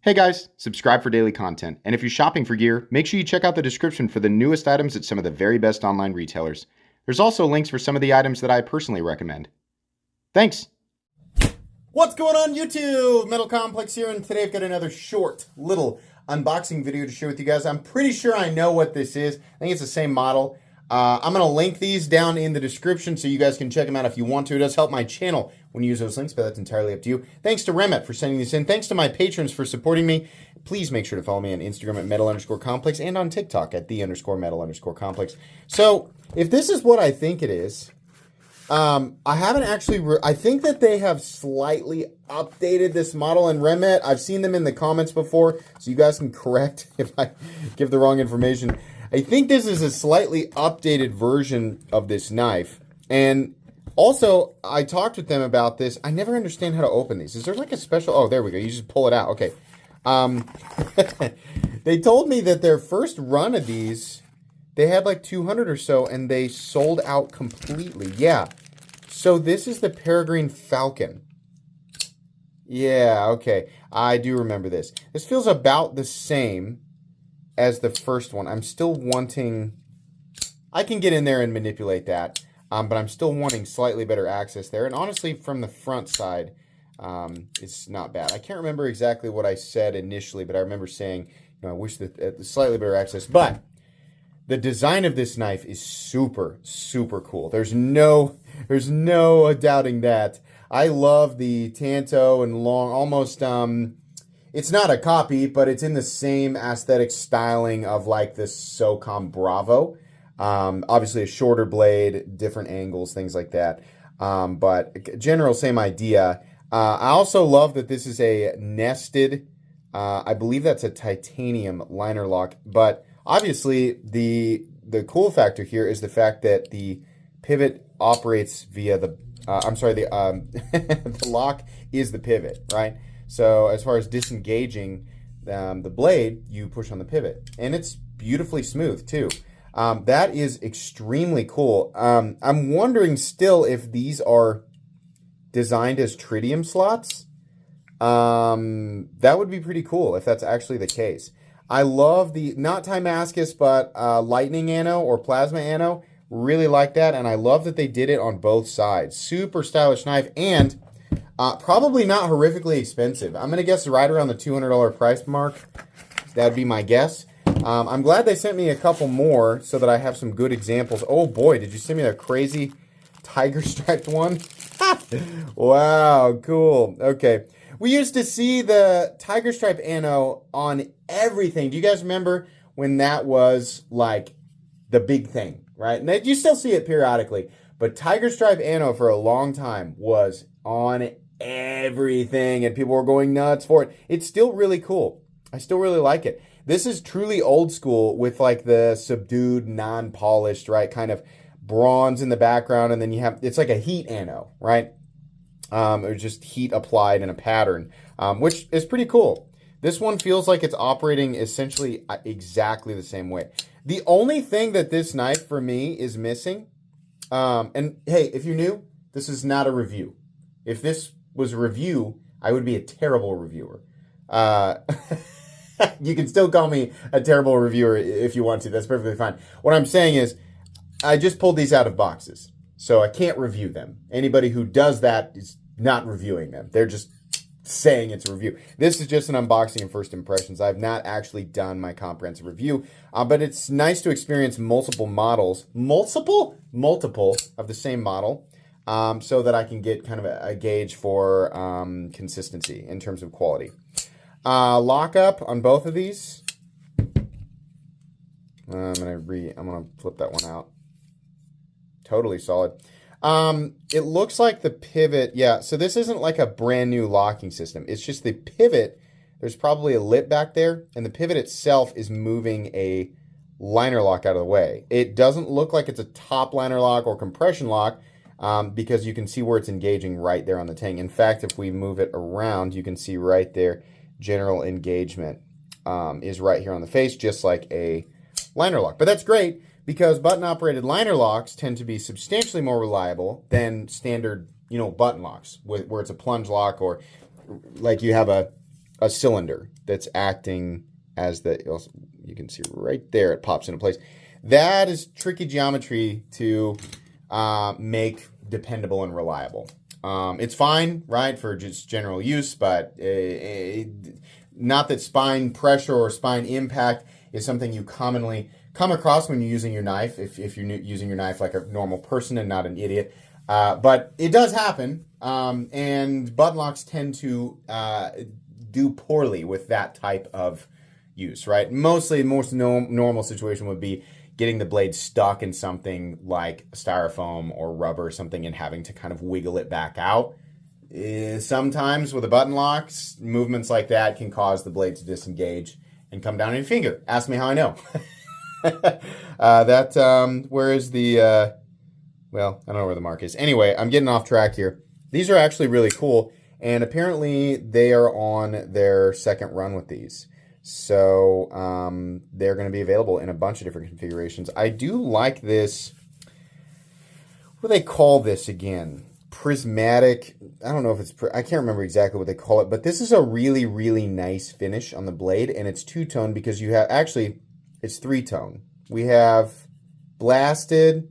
Hey guys, subscribe for daily content. And if you're shopping for gear, make sure you check out the description for the newest items at some of the very best online retailers. There's also links for some of the items that I personally recommend. Thanks! What's going on YouTube? Metal Complex here, and today I've got another short little unboxing video to share with you guys. I'm pretty sure I know what this is. I think it's the same model. I'm going to link these down in the description so you guys can check them out if you want to. It does help my channel when you use those links, but that's entirely up to you. Thanks to Remette for sending this in. Thanks to my patrons for supporting me. Please make sure to follow me on Instagram at metal_complex and on TikTok at the_metal_complex. So if this is what I think it is, I haven't actually, I think that they have slightly updated this model in Remette. I've seen them in the comments before, so you guys can correct if I give the wrong information. I think this is a slightly updated version of this knife. And also, I talked with them about this. I never understand how to open these. Is there like a special, oh, there we go. You just pull it out. Okay. They told me that their first run of these, they had like 200 or so, and they sold out completely. Yeah. So this is the Peregrine Falcon. Yeah, okay. I do remember this. This feels about the same as the first one. I'm still wanting, I can get in there and manipulate that, but I'm still wanting slightly better access there. And honestly, from the front side, it's not bad. I can't remember exactly what I said initially, but I remember saying, you know, I wish that slightly better access. But the design of this knife is super, super cool. There's no doubting that. I love the Tanto and long, almost, it's not a copy, but it's in the same aesthetic styling of like the SOCOM Bravo. Obviously a shorter blade, different angles, things like that. But general same idea. I also love that this is a nested, I believe that's a titanium liner lock, but obviously the cool factor here is the fact that the pivot operates via the, the lock is the pivot, right? So as far as disengaging the blade, you push on the pivot. And it's beautifully smooth, too. That is extremely cool. I'm wondering still if these are designed as tritium slots. That would be pretty cool if that's actually the case. I love the, not Timascus, but lightning ano or plasma ano. Really like that. And I love that they did it on both sides. Super stylish knife. And probably not horrifically expensive. I'm going to guess right around the $200 price mark. That'd be my guess. I'm glad they sent me a couple more so that I have some good examples. Oh boy, did you send me that crazy tiger striped one? Wow, cool. Okay. We used to see the tiger stripe ano on everything. Do you guys remember when that was like the big thing, right? And you still see it periodically. But tiger stripe ano for a long time was on everything, and people were going nuts for it. It's still really cool. I still really like it. This is truly old school with like the subdued, non-polished, right, kind of bronze in the background, and then you have, it's like a heat ano, right? Or just heat applied in a pattern, which is pretty cool. This one feels like it's operating essentially exactly the same way. The only thing that this knife for me is missing, and hey, if you're new, this is not a review. If this was a review, I would be a terrible reviewer. You can still call me a terrible reviewer if you want to. That's perfectly fine. What I'm saying is, I just pulled these out of boxes, so I can't review them. Anybody who does that is not reviewing them. They're just saying it's a review. This is just an unboxing and first impressions. I've not actually done my comprehensive review, but it's nice to experience multiple models, multiple of the same model, so that I can get kind of a gauge for consistency in terms of quality. Lockup on both of these. I'm gonna flip that one out. Totally solid. It looks like the pivot, yeah, so this isn't like a brand new locking system. It's just the pivot. There's probably a lip back there, and the pivot itself is moving a liner lock out of the way. It doesn't look like it's a top liner lock or compression lock, because you can see where it's engaging right there on the tang. In fact, if we move it around, you can see right there, general engagement is right here on the face, just like a liner lock. But that's great, because button-operated liner locks tend to be substantially more reliable than standard, button locks, where it's a plunge lock, or like you have a a cylinder that's acting as the, you can see right there, it pops into place. That is tricky geometry to make dependable and reliable. It's fine, right, for just general use, but not that spine pressure or spine impact is something you commonly come across when you're using your knife, if you're using your knife like a normal person and not an idiot. But it does happen, and button locks tend to do poorly with that type of use, right? Mostly, the most normal situation would be getting the blade stuck in something like styrofoam or rubber or something and having to kind of wiggle it back out. Sometimes with the button locks, movements like that can cause the blade to disengage and come down on your finger. Ask me how I know. Where is the, well, I don't know where the mark is. Anyway, I'm getting off track here. These are actually really cool, and apparently they are on their second run with these. So they're going to be available in a bunch of different configurations. I do like this, what do they call this again? Prismatic, I don't know if it's, I can't remember exactly what they call it, but this is a really, really nice finish on the blade, and it's two-tone because you have, actually, it's three-tone. We have blasted,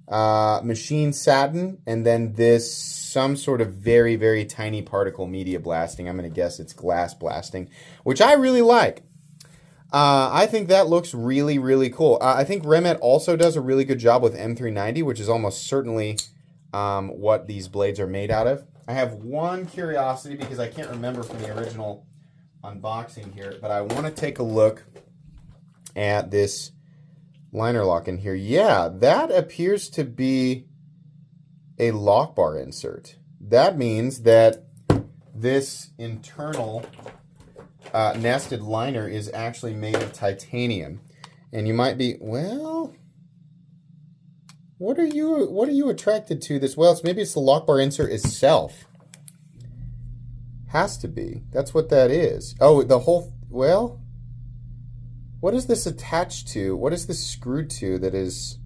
machine satin, and then this some sort of very, very tiny particle media blasting. I'm going to guess it's glass blasting, which I really like. I think that looks really, really cool. I think Remette also does a really good job with M390, which is almost certainly what these blades are made out of. I have one curiosity because I can't remember from the original unboxing here, but I want to take a look at this liner lock in here. Yeah, that appears to be a lock bar insert. That means that this internal nested liner is actually made of titanium. And you might be, well, what are you attracted to this? Well, maybe it's the lock bar insert itself. Has to be. That's what that is. Oh, the whole, well, what is this attached to? What is this screwed to that is...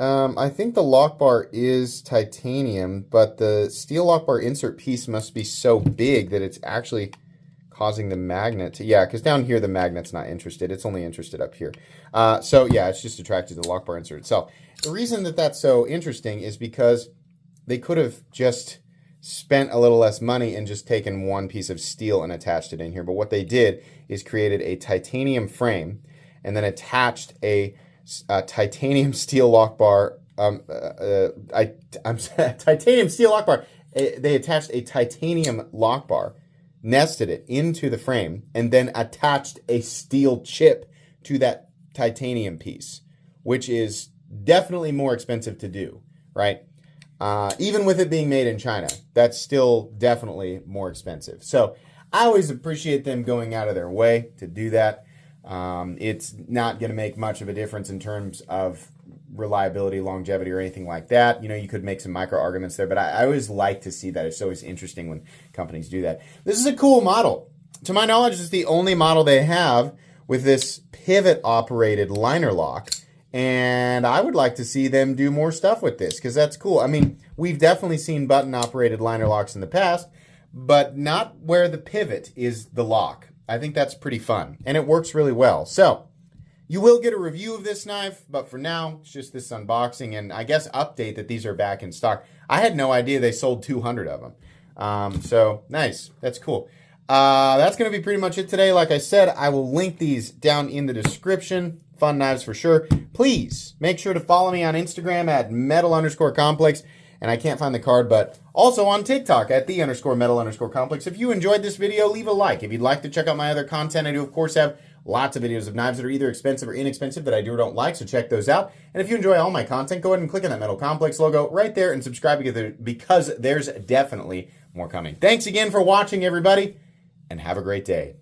I think the lock bar is titanium, but the steel lock bar insert piece must be so big that it's actually causing the magnet to... Yeah, because down here the magnet's not interested. It's only interested up here. So yeah, it's just attracted to the lock bar insert itself. The reason that that's so interesting is because they could have just spent a little less money and just taken one piece of steel and attached it in here. But what they did is created a titanium frame and then attached a titanium steel lock bar. Titanium steel lock bar. They attached a titanium lock bar, nested it into the frame, and then attached a steel chip to that titanium piece, which is definitely more expensive to do, right? Even with it being made in China, that's still definitely more expensive. So I always appreciate them going out of their way to do that. It's not going to make much of a difference in terms of reliability, longevity, or anything like that. You know, you could make some micro arguments there, but I always like to see that. It's always interesting when companies do that. This is a cool model. To my knowledge, it's the only model they have with this pivot-operated liner lock, and I would like to see them do more stuff with this, because that's cool. I mean, we've definitely seen button-operated liner locks in the past, but not where the pivot is the lock. I think that's pretty fun, and it works really well. So, you will get a review of this knife, but for now, it's just this unboxing, and I guess update that these are back in stock. I had no idea they sold 200 of them. So, nice. That's cool. That's going to be pretty much it today. Like I said, I will link these down in the description. Fun knives for sure. Please make sure to follow me on Instagram at metal_complex. And I can't find the card, but also on TikTok at _metal_complex. If you enjoyed this video, leave a like. If you'd like to check out my other content, I do, of course, have lots of videos of knives that are either expensive or inexpensive that I do or don't like, so check those out. And if you enjoy all my content, go ahead and click on that Metal Complex logo right there and subscribe because there's definitely more coming. Thanks again for watching, everybody, and have a great day.